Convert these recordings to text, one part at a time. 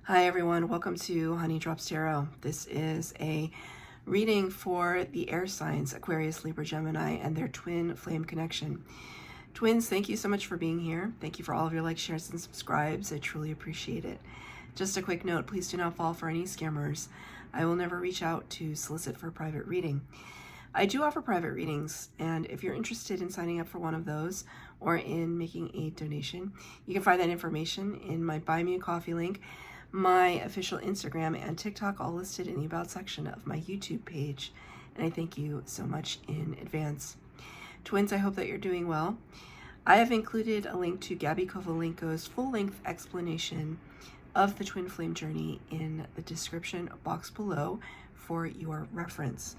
Hi everyone, welcome to Honey Drops Tarot. This is a reading for the air signs, Aquarius, Libra, Gemini, and their twin flame connection. Twins, thank you so much for being here. Thank you for all of your likes, shares, and subscribes. I truly appreciate it. Just a quick note, please do not fall for any scammers. I will never reach out to solicit for a private reading. I do offer private readings, and if you're interested in signing up for one of those or in making a donation, you can find that information in my Buy Me a Coffee link, my official Instagram and TikTok, all listed in the About section of my YouTube page. And I thank you so much in advance. Twins, I hope that you're doing well. I have included a link to Gabi Kovalenko's full-length explanation of the twin flame journey in the description box below for your reference.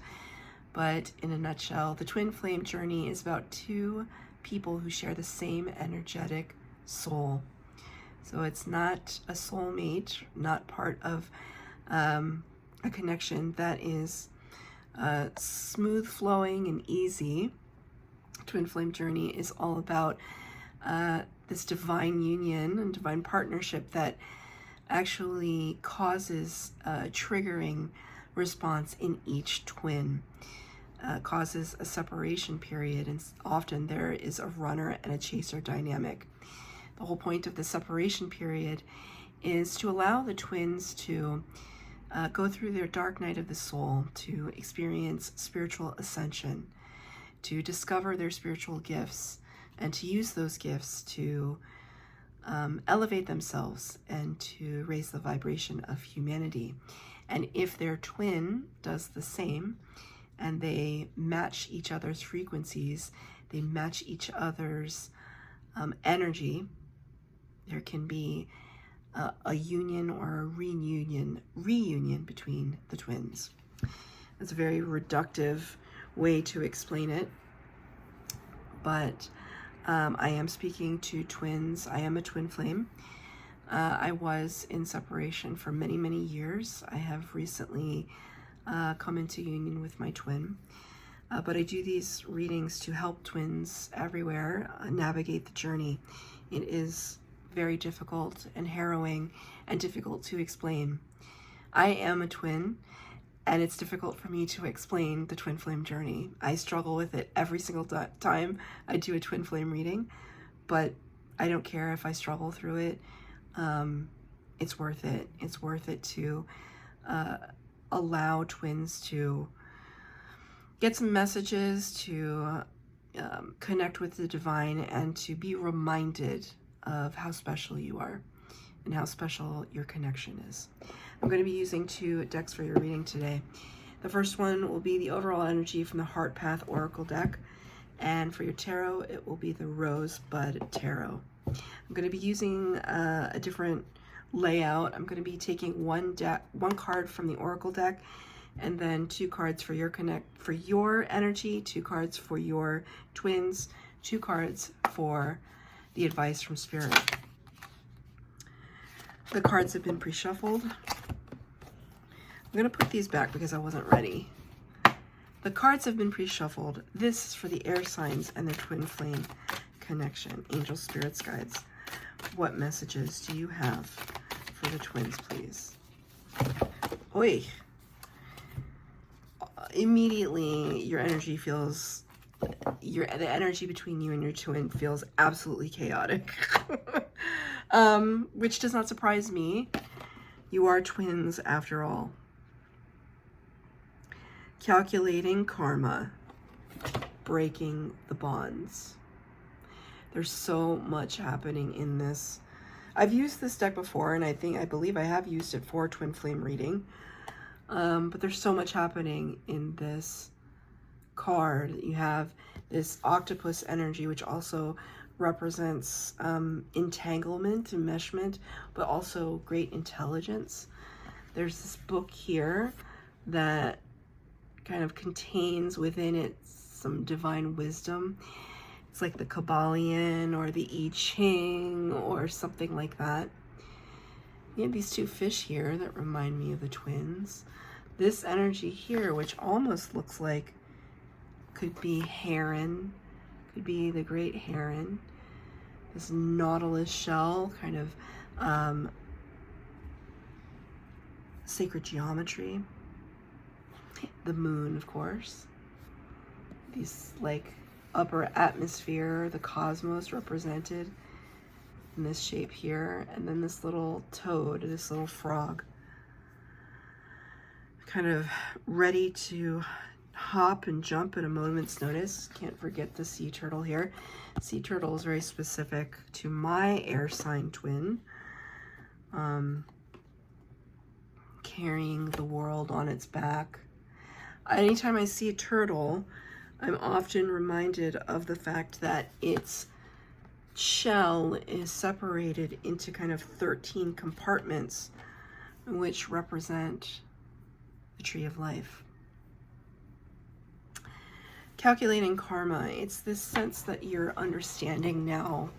But in a nutshell, the twin flame journey is about two people who share the same energetic soul. So it's not a soulmate, not part of a connection that is smooth flowing and easy. Twin flame journey is all about this divine union and divine partnership that actually causes a triggering response in each twin. Causes a separation period, and often there is a runner and a chaser dynamic. The whole point of the separation period is to allow the twins to go through their dark night of the soul, to experience spiritual ascension, to discover their spiritual gifts, and to use those gifts to elevate themselves and to raise the vibration of humanity. And if their twin does the same, and they match each other's frequencies, they match each other's energy, there can be a union or a reunion between the twins. That's a very reductive way to explain it, but I am speaking to twins. I am a twin flame. I was in separation for many, many years. I have recently come into union with my twin, but I do these readings to help twins everywhere navigate the journey. It is very difficult and harrowing and difficult to explain. I am a twin, and it's difficult for me to explain the twin flame journey. I struggle with it every single time I do a twin flame reading, but I don't care if I struggle through it. It's worth it. It's worth it to allow twins to get some messages, to connect with the divine, and to be reminded of how special you are and how special your connection is. I'm going to be using two decks for your reading today. The first one will be the overall energy from the Heart Path Oracle deck, and for your tarot, it will be the Rosebud Tarot. I'm going to be using a different layout. I'm going to be taking one card from the Oracle deck, and then two cards for your energy, two cards for your twins, two cards for the advice from Spirit. The cards have been pre-shuffled. I'm going to put these back because I wasn't ready. The cards have been pre-shuffled. This is for the air signs and their twin flame connection. Angels, spirits, guides, what messages do you have for the twins, please? Oi. Immediately, your energy feels, the energy between you and your twin feels absolutely chaotic, which does not surprise me. You are twins after all. Calculating karma, breaking the bonds. There's so much happening in this. I've used this deck before, and I believe I have used it for twin flame reading. But there's so much happening in this card. You have this octopus energy, which also represents entanglement, enmeshment, but also great intelligence. There's this book here that kind of contains within it some divine wisdom. It's like the Kabbalion or the I Ching or something like that. You have these two fish here that remind me of the twins. This energy here, which almost looks like could be heron, could be the great heron. This nautilus shell kind of sacred geometry, the moon, of course, these like upper atmosphere, the cosmos represented in this shape here, and then this little toad, this little frog, kind of ready to hop and jump at a moment's notice. Can't forget the sea turtle here. Sea turtle is very specific to my air sign twin, carrying the world on its back. Anytime I see a turtle, I'm often reminded of the fact that its shell is separated into kind of 13 compartments, which represent the tree of life. Calculating karma, it's this sense that you're understanding now.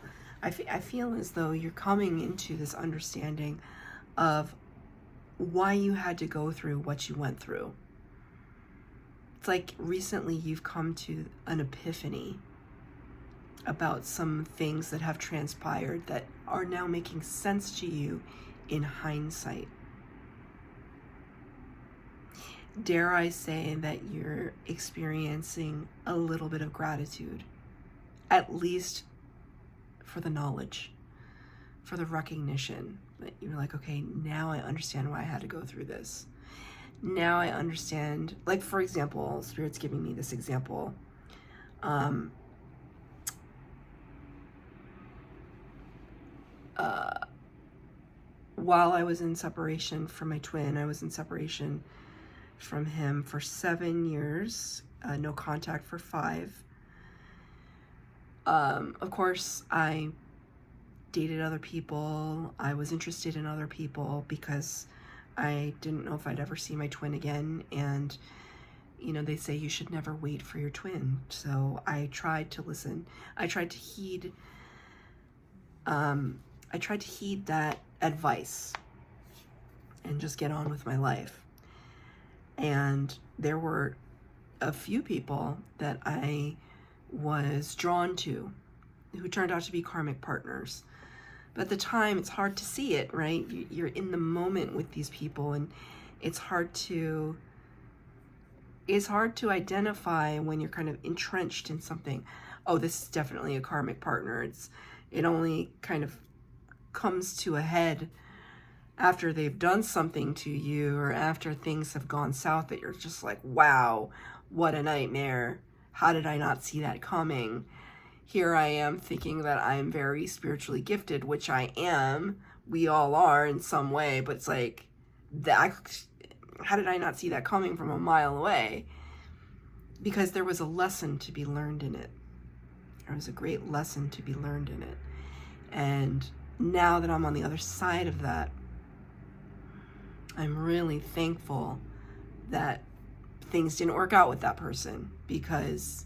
I feel as though you're coming into this understanding of why you had to go through what you went through. It's like recently you've come to an epiphany about some things that have transpired that are now making sense to you in hindsight. Dare I say that you're experiencing a little bit of gratitude, at least for the knowledge, for the recognition that you're like, okay, now I understand why I had to go through this. Now I understand, like, for example, Spirit's giving me this example. While I was in separation from my twin, I was in separation from him for 7 years, no contact for 5. Of course, I dated other people. I was interested in other people because I didn't know if I'd ever see my twin again. And, you know, they say you should never wait for your twin. So I tried to listen. I tried to heed that advice and just get on with my life. And there were a few people that I was drawn to who turned out to be karmic partners. But at the time, it's hard to see it, right? You're in the moment with these people, and it's hard to identify when you're kind of entrenched in something. Oh, this is definitely a karmic partner. It only kind of comes to a head after they've done something to you, or after things have gone south that you're just like, wow, what a nightmare. How did I not see that coming? Here I am thinking that I'm very spiritually gifted, which I am. We all are in some way, but it's like, how did I not see that coming from a mile away? Because there was a lesson to be learned in it. There was a great lesson to be learned in it. And now that I'm on the other side of that, I'm really thankful that things didn't work out with that person, because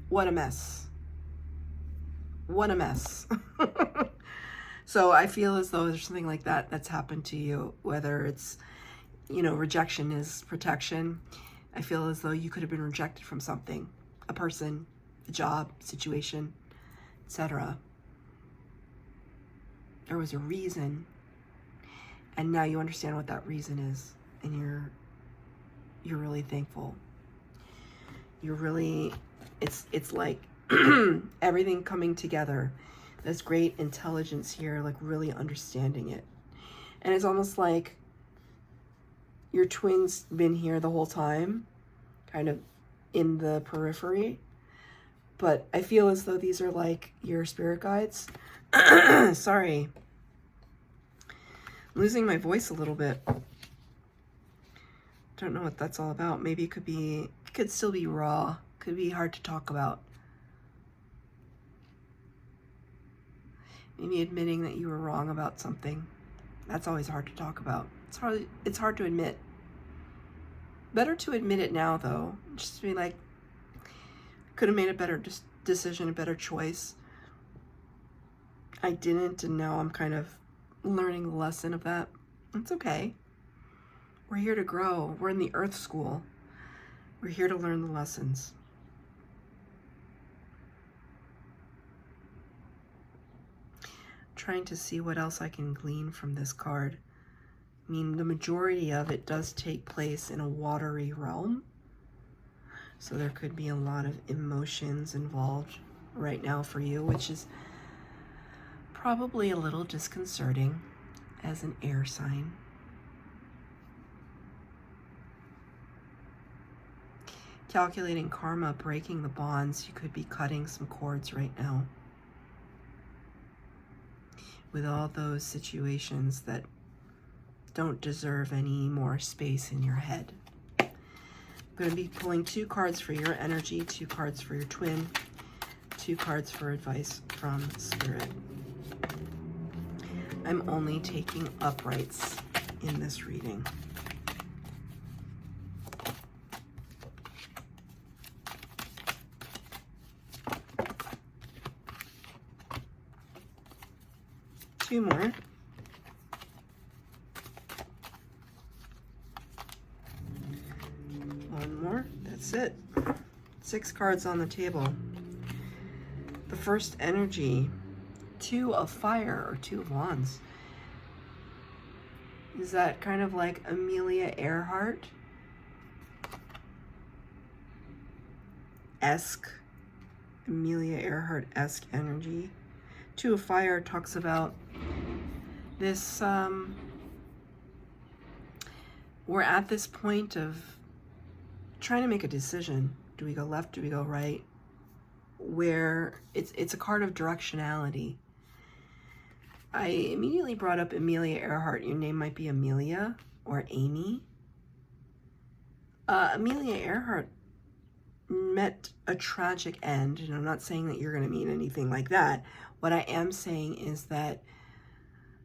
what a mess. What a mess. So I feel as though there's something like that that's happened to you, whether it's, you know, rejection is protection. I feel as though you could have been rejected from something, a person, a job, situation, etc. There was a reason, and now you understand what that reason is, and you're really thankful. You're really, it's like everything coming together. This great intelligence here, like really understanding it. And it's almost like your twin's been here the whole time, kind of in the periphery. But I feel as though these are like your spirit guides. Sorry. I'm losing my voice a little bit. Don't know what that's all about. Maybe it could still be raw. Could be hard to talk about. Maybe admitting that you were wrong about something. That's always hard to talk about. It's hard to admit. Better to admit it now, though. Just to be like, could have made a better decision, a better choice. I didn't, and now I'm kind of learning the lesson of that. It's okay. We're here to grow. We're in the Earth School. We're here to learn the lessons. Trying to see what else I can glean from this card. I mean, the majority of it does take place in a watery realm. So there could be a lot of emotions involved right now for you, which is probably a little disconcerting as an air sign. Calculating karma, breaking the bonds. You could be cutting some cords right now with all those situations that don't deserve any more space in your head. I'm going to be pulling 2 cards for your energy, 2 cards for your twin, 2 cards for advice from Spirit. I'm only taking uprights in this reading. Two more. One more. That's it. 6 cards on the table. The first energy, 2 of fire or 2 of wands. Is that kind of like Amelia Earhart-esque? Amelia Earhart-esque energy. 2 of fire talks about this, we're at this point of trying to make a decision. Do we go left? Do we go right? Where it's a card of directionality. I immediately brought up Amelia Earhart. Your name might be Amelia or Amy. Amelia Earhart met a tragic end, and I'm not saying that you're going to mean anything like that. What I am saying is that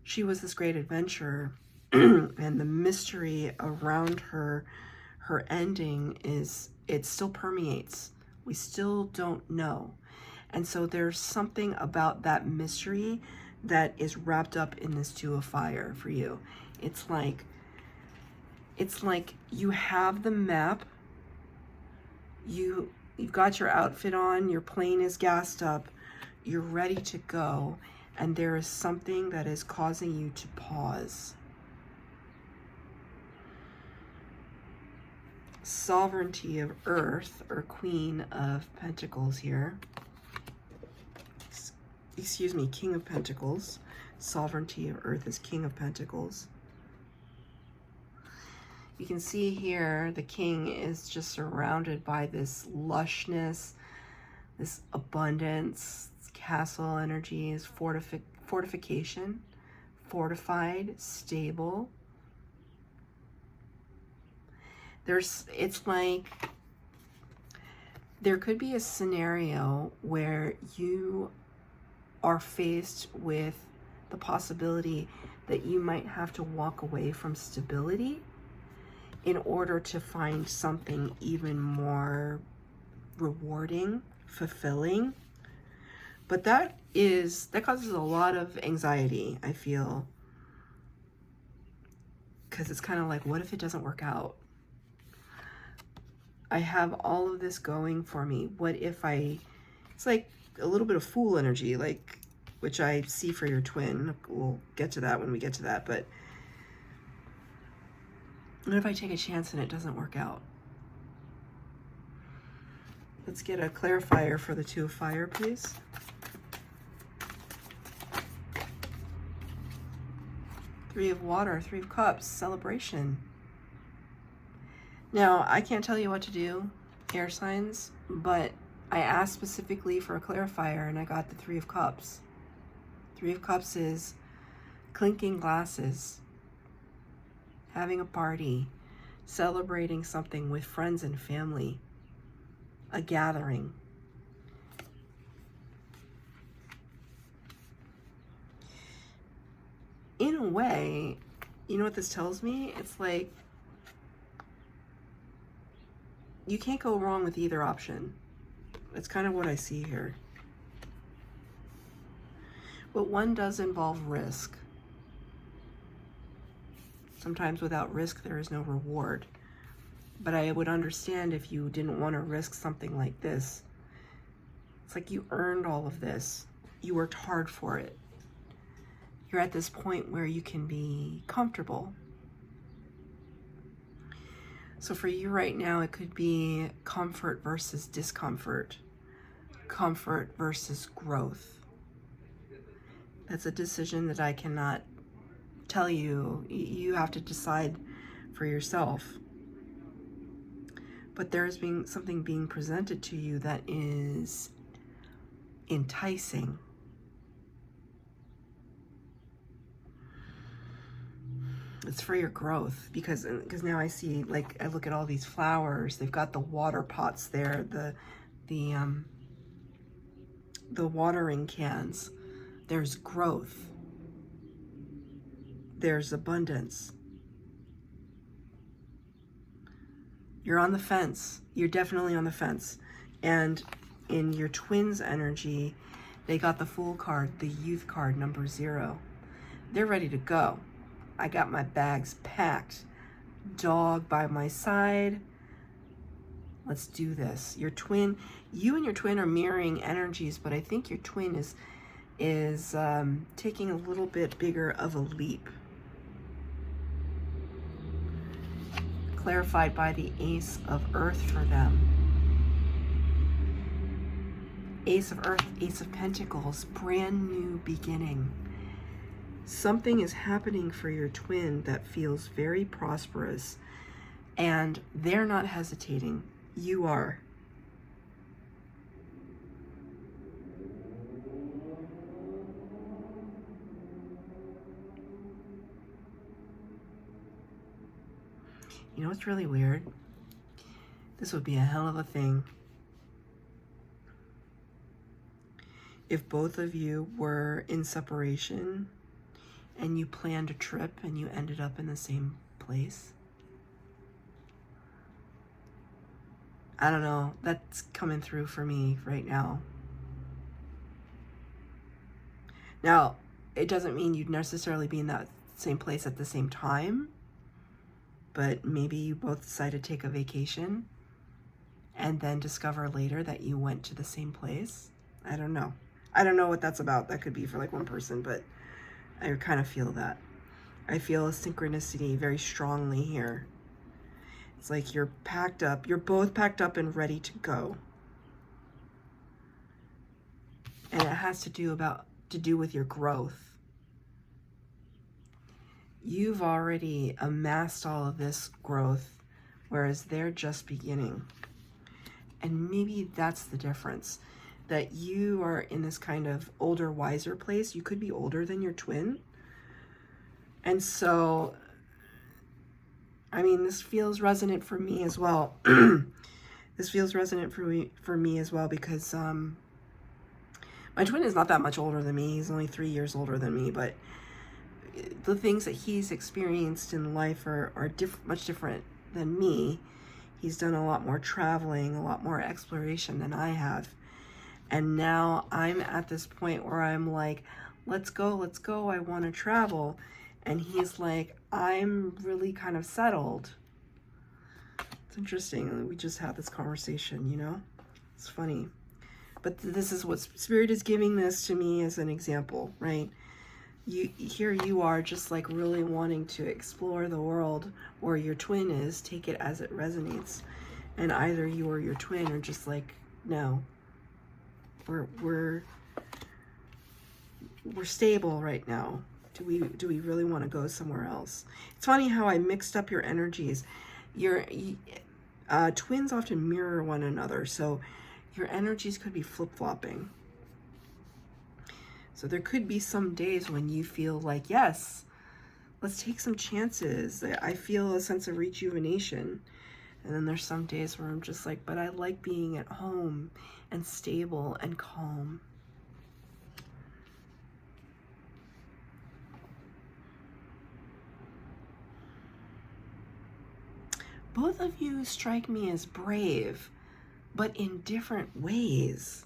she was this great adventurer, and the mystery around her ending is, it still permeates. We still don't know. And so there's something about that mystery that is wrapped up in this 2 of fire for you. It's like you have the map, you've got your outfit on, your plane is gassed up, you're ready to go, and there is something that is causing you to pause. Sovereignty of Earth, or Queen of Pentacles here. Excuse me, King of Pentacles. Sovereignty of Earth is King of Pentacles. You can see here the King is just surrounded by this lushness, this abundance, castle energy, is fortification, fortified, stable. It's like there could be a scenario where you are faced with the possibility that you might have to walk away from stability in order to find something even more rewarding, fulfilling. But that causes a lot of anxiety, I feel, because it's kind of like, what if it doesn't work out? I have all of this going for me. What if it's like a little bit of fool energy, like, which I see for your twin. We'll get to that when we get to that. But what if I take a chance and it doesn't work out? Let's get a clarifier for the 2 of fire, please. Three of water, 3 of cups, celebration. Now, I can't tell you what to do, air signs, but I asked specifically for a clarifier and I got the 3 of cups. 3 of cups is clinking glasses, having a party, celebrating something with friends and family, a gathering. In a way, you know what this tells me? It's like you can't go wrong with either option. That's kind of what I see here. But one does involve risk. Sometimes without risk, there is no reward. But I would understand if you didn't want to risk something like this. It's like you earned all of this. You worked hard for it. You're at this point where you can be comfortable. So for you right now, it could be comfort versus discomfort, comfort versus growth. That's a decision that I cannot tell you. You have to decide for yourself. But there's something being presented to you that is enticing. It's for your growth, because now I see, like, I look at all these flowers. They've got the water pots there, the watering cans. There's growth. There's abundance. You're on the fence. You're definitely on the fence. And in your twins energy, they got the Fool card, the youth card, number 0. They're ready to go. I got my bags packed. Dog by my side. Let's do this. Your twin, you and your twin are mirroring energies, but I think your twin is taking a little bit bigger of a leap. Clarified by the Ace of Earth for them. Ace of Earth, Ace of Pentacles, brand new beginning. Something is happening for your twin that feels very prosperous, and they're not hesitating. You are. You know what's really weird? This would be a hell of a thing if both of you were in separation and you planned a trip and you ended up in the same place. I don't know. That's coming through for me right now. Now, it doesn't mean you'd necessarily be in that same place at the same time, but maybe you both decide to take a vacation and then discover later that you went to the same place. I don't know. I don't know what that's about. That could be for like one person, but I kind of feel that. I feel a synchronicity very strongly here. It's like you're packed up. You're both packed up and ready to go. And it has to do with your growth. You've already amassed all of this growth, whereas they're just beginning. And maybe that's the difference. That you are in this kind of older, wiser place. You could be older than your twin. And so, I mean, this feels resonant for me as well. This feels resonant for me as well, because my twin is not that much older than me. He's only 3 years older than me, but the things that he's experienced in life are much different than me. He's done a lot more traveling, a lot more exploration than I have. And now I'm at this point where I'm like, let's go, I want to travel. And he's like, I'm really kind of settled. It's interesting. We just had this conversation, you know? It's funny. But this is what Spirit is giving this to me as an example, right? Here you are just like really wanting to explore the world where your twin is, take it as it resonates. And either you or your twin are just like, no. We're stable right now. Do we really want to go somewhere else? It's funny how I mixed up your energies. Your twins often mirror one another, so your energies could be flip-flopping. So there could be some days when you feel like, yes, let's take some chances. I feel a sense of rejuvenation. And then there's some days where I'm just like, but I like being at home and stable and calm. Both of you strike me as brave, but in different ways.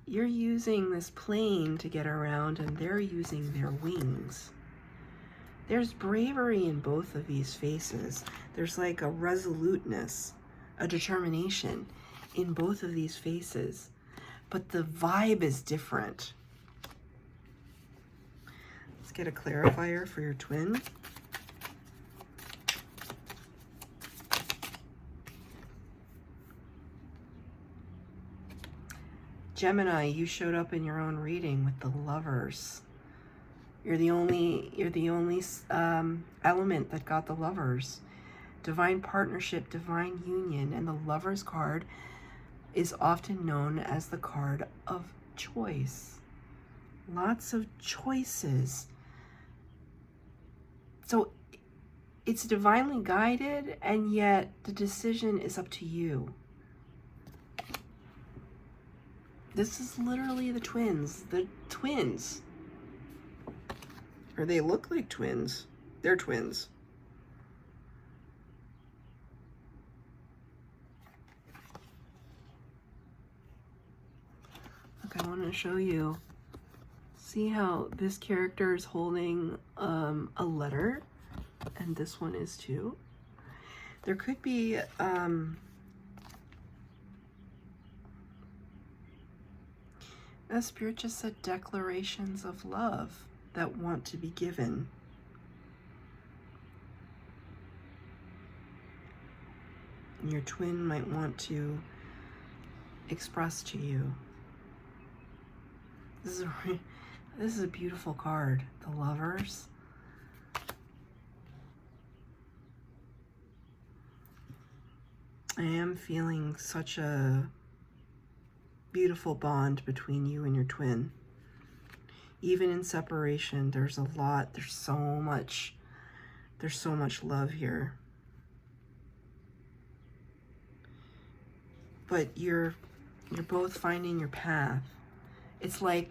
You're using this plane to get around, and they're using their wings. There's bravery in both of these faces. There's like a resoluteness, a determination in both of these faces. But the vibe is different. Let's get a clarifier for your twin. Gemini, you showed up in your own reading with the Lovers. You're the only element that got the Lovers. Divine partnership, divine union, and the Lovers card is often known as the card of choice. Lots of choices. So it's divinely guided, and yet the decision is up to you. This is literally the twins. The twins. Or they look like twins. They're twins. Look, I want to show you. See how this character is holding a letter, and this one is too. There could be a spirit just said declarations of love that want to be given. And your twin might want to express to you. This is a beautiful card, the Lovers. I am feeling such a beautiful bond between you and your twin. Even in separation, there's a lot, there's so much love here. But you're both finding your path. It's like,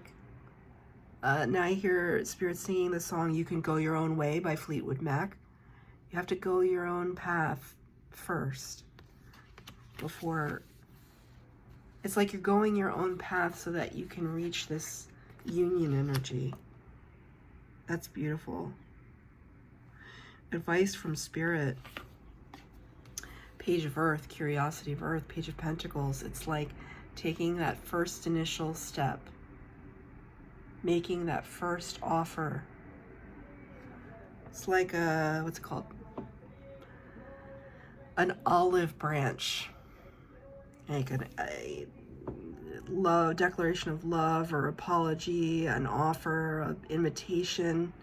now I hear Spirit singing the song You Can Go Your Own Way by Fleetwood Mac. You have to go your own path first before. It's like you're going your own path so that you can reach this union energy. That's beautiful. Advice from Spirit. Page of Earth, Curiosity of Earth, Page of Pentacles. It's like taking that first initial step. Making that first offer. It's like a, what's it called? An olive branch. Like a love, declaration of love or apology, an offer, an invitation.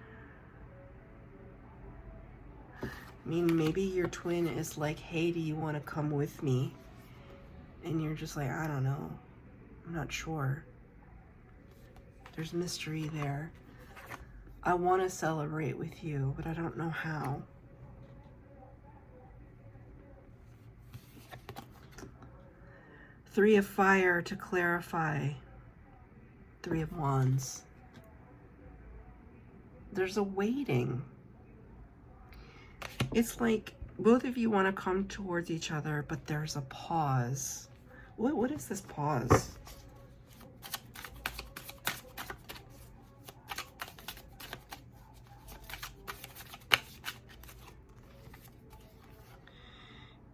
I mean, maybe your twin is like, hey, do you want to come with me? And you're just like, I don't know. I'm not sure. There's mystery there. I want to celebrate with you, but I don't know how. Three of Fire to clarify. Three of Wands. There's a waiting. It's like both of you want to come towards each other, but there's a pause. What is this pause?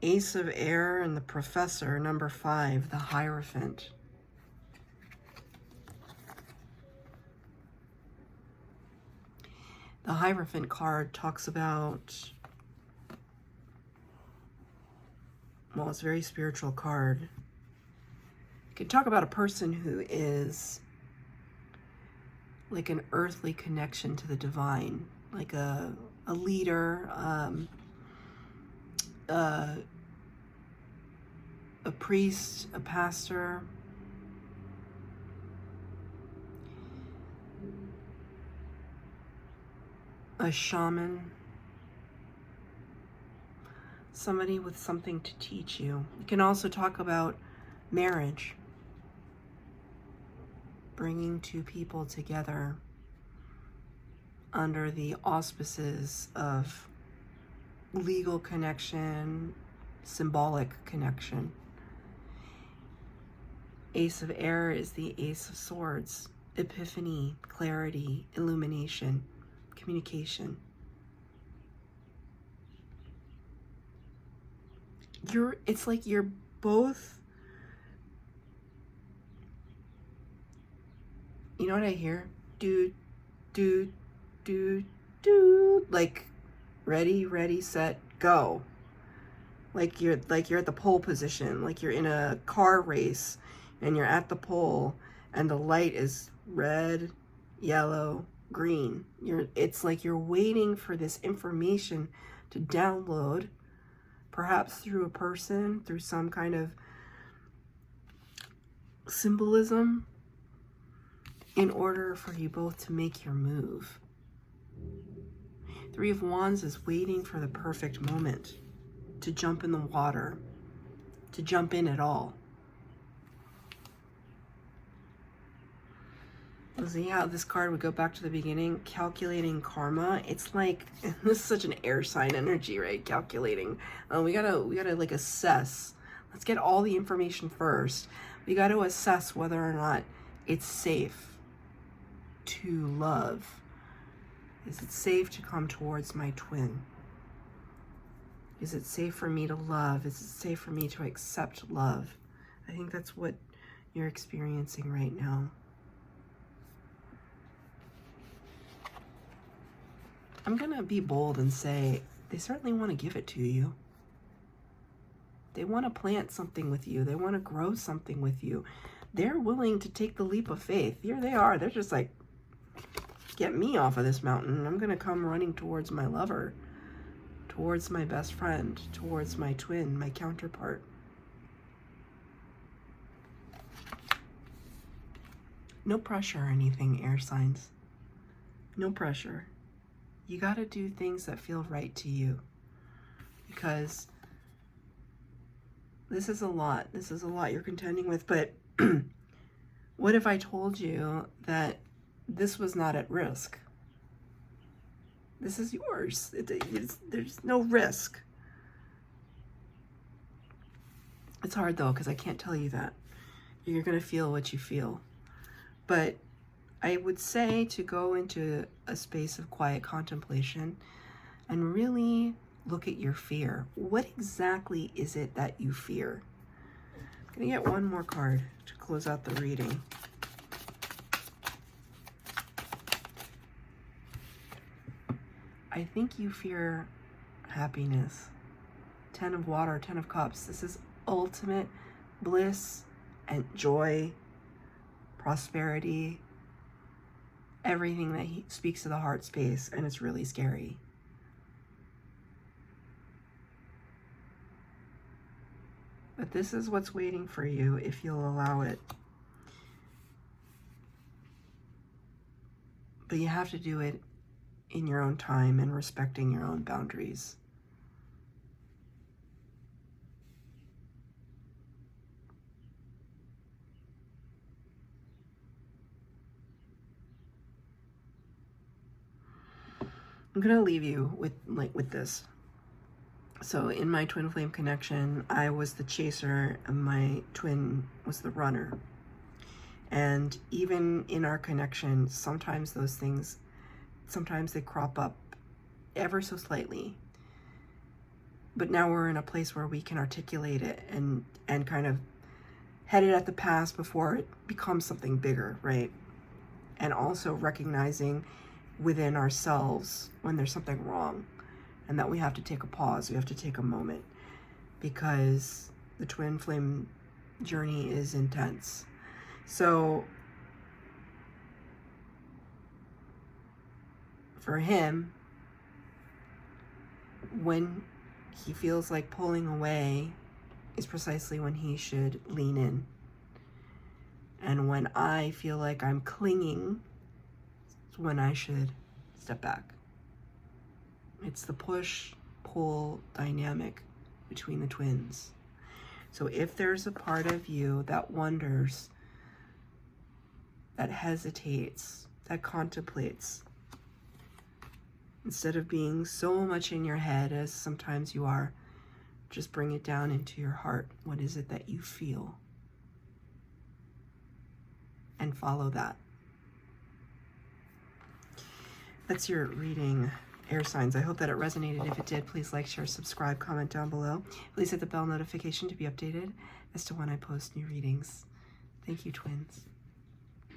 Ace of Air and the Professor, number 5, the Hierophant. The Hierophant card talks about, well, it's a very spiritual card. You can talk about a person who is like an earthly connection to the divine, like a leader, a priest, a pastor, a shaman, somebody with something to teach you. You can also talk about marriage, bringing two people together under the auspices of legal connection, symbolic connection. Ace of Air is the Ace of Swords, epiphany, clarity, illumination, communication. It's like you're both, you know what I hear? Do, like ready, set, go. Like you're at the pole position, like you're in a car race. and you're at the pole and the light is red, yellow, green. It's like you're waiting for this information to download, perhaps through a person, through some kind of symbolism, in order for you both to make your move. Three of Wands is waiting for the perfect moment to jump in the water, to jump in at all. So yeah, this card would go back to the beginning, calculating karma. It's like, this is such an air sign energy, right? Calculating. We gotta like assess. Let's get all the information first. We got to assess whether or not it's safe to love. Is it safe to come towards my twin? Is it safe for me to love? Is it safe for me to accept love? I think that's what you're experiencing right now. I'm going to be bold and say they certainly want to give it to you. They want to plant something with you. They want to grow something with you. They're willing to take the leap of faith. Here they are. They're just like, get me off of this mountain. I'm going to come running towards my lover, towards my best friend, towards my twin, my counterpart. No pressure or anything, air signs. No pressure. You got to do things that feel right to you, because this is a lot. This is a lot you're contending with. But what if I told you that this was not at risk? This is yours. There's no risk. It's hard though, because I can't tell you that. You're going to feel what you feel. But I would say to go into a space of quiet contemplation and really look at your fear. What exactly is it that you fear? I'm going to get one more card to close out the reading. I think you fear happiness. 10 of water, 10 of cups. This is ultimate bliss and joy, prosperity, everything that speaks to the heart space, and it's really scary. But this is what's waiting for you if you'll allow it. But you have to do it in your own time and respecting your own boundaries. I'm going to leave you with this. So in my twin flame connection, I was the chaser and my twin was the runner. And even in our connection, sometimes those things, sometimes they crop up ever so slightly. But now we're in a place where we can articulate it and kind of head it at the past before it becomes something bigger, right? And also recognizing within ourselves when there's something wrong and that we have to take a pause, we have to take a moment, because the twin flame journey is intense. So for him, when he feels like pulling away is precisely when he should lean in. And when I feel like I'm clinging, it's when I should step back. It's the push-pull dynamic between the twins. So if there's a part of you that wonders, that hesitates, that contemplates, instead of being so much in your head as sometimes you are, just bring it down into your heart. What is it that you feel? And follow that. That's your reading, air signs. I hope that it resonated. If it did, please like, share, subscribe, comment down below. Please hit the bell notification to be updated as to when I post new readings. Thank you, twins.